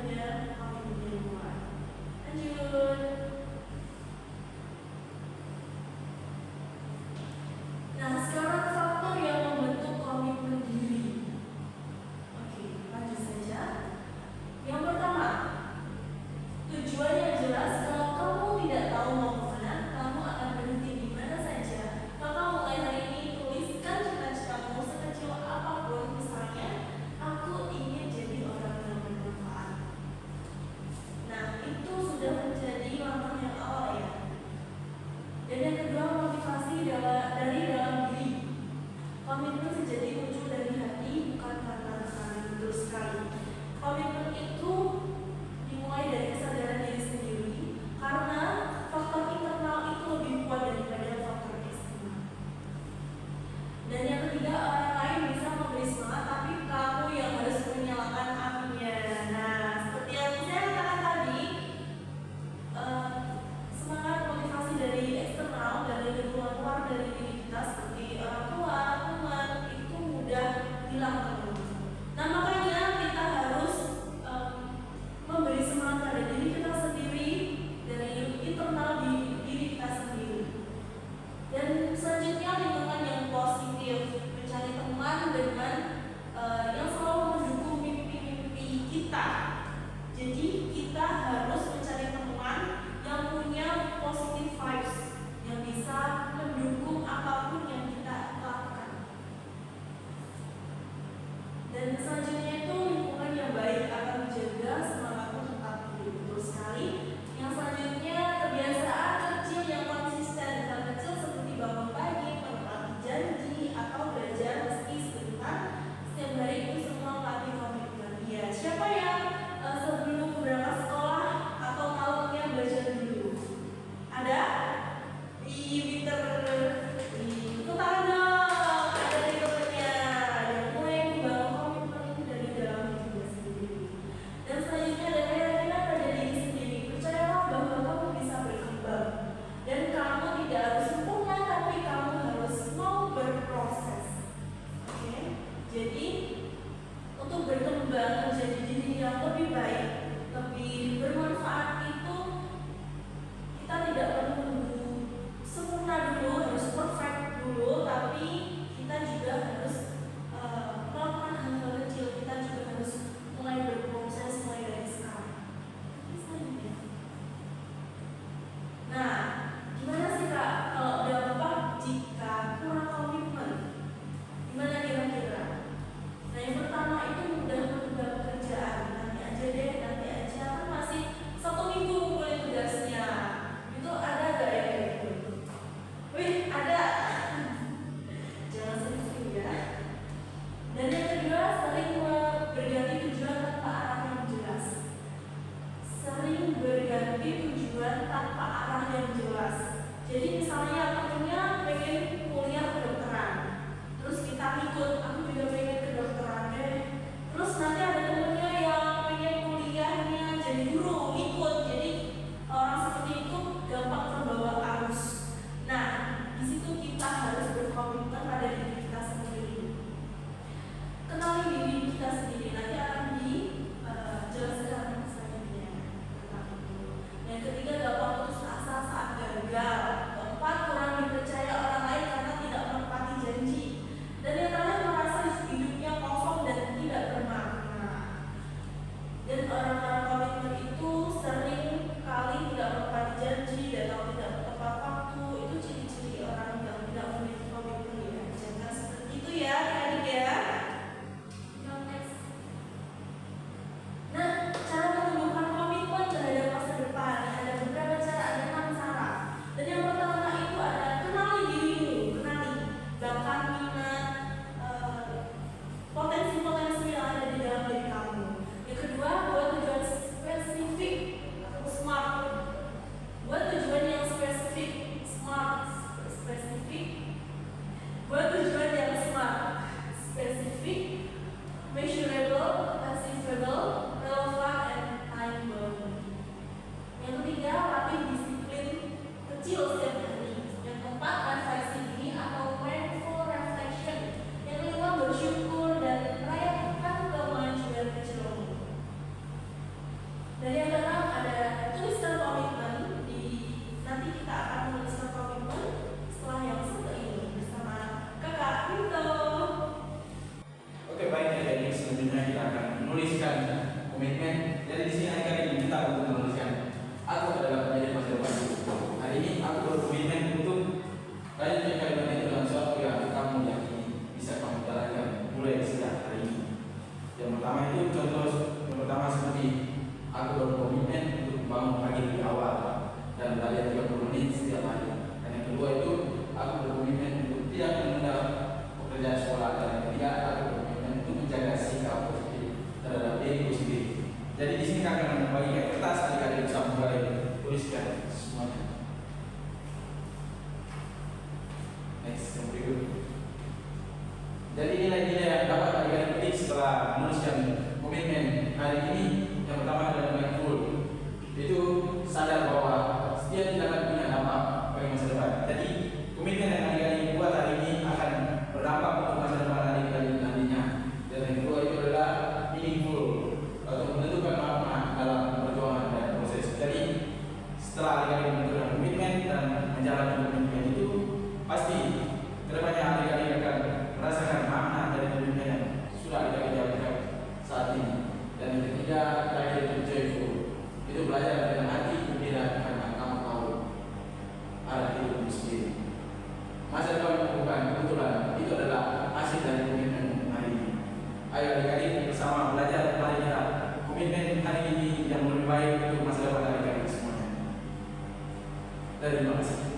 daripada komitmen ilmuwan. Lanjut. Nah, sekarang faktor yang membentuk komitmen diri. Oke, lanjut saja. Yang pertama, tujuan yang jelas. Kalau kamu tidak tahu mau kemana, kamu akan berhenti di mana saja. Maka mulai hari ini tuliskan cita-citamu sekecil apapun. Misalnya, aku ingin jadi orang yang bermanfaat. komitmen. Jadi di sini adik-adik diminta untuk menuliskan, aku adalah pendidik masa depan. Hari ini aku berkomitmen untuk lanjutkan kalimat itu dalam suatu yang kamu yakini bisa kamu jalankan mulai sejak hari ini. Yang pertama itu contoh yang pertama seperti aku berkomitmen untuk membangun pagi lebih awal dan belajar 30 menit setiap hari. Dan yang kedua itu aku berkomitmen untuk tidak menunda pekerjaan sekolah. Dan yang ketiga aku berkomitmen untuk menjaga sikap positif terhadap diriku sendiri. Jadi di sini kami akan membagikan kertas, adik-adik bisa mulai tuliskan semuanya. Next, yang berikut. Jadi nilai-nilai yang dapat adik-adik petik setelah menuliskan komitmen hari ini, yang pertama adalah mindful. Itu sadar bahwa setiap tindakan punya dampak bagi masa depan. Jadi komitmen yang adik-adik buat hari ini akan berdampak untuk masa depan adik-adik nantinya. Dan yang kedua itu adalah meaningful, atau menentukan makna dalam perjuangan dan proses. Jadi setelah adik-adik menentukan komitmen dan menjalankan komitmen itu, pasti kedepannya adik-adik akan merasakan makna dari komitmen yang sudah adik-adik jalankan saat ini. Dan yang ketiga, terakhir itu joyful. Itu belajar dengan hati gembira karena kamu tahu arah hidupmu sendiri. Masa depan bukan kebetulan, itu adalah hasil dari komitmen hari ini. Ayo adik-adik bersama belajar, mari kita komitmen hari ini yang lebih baik untuk masa depan adik-adik semuanya. Terima kasih.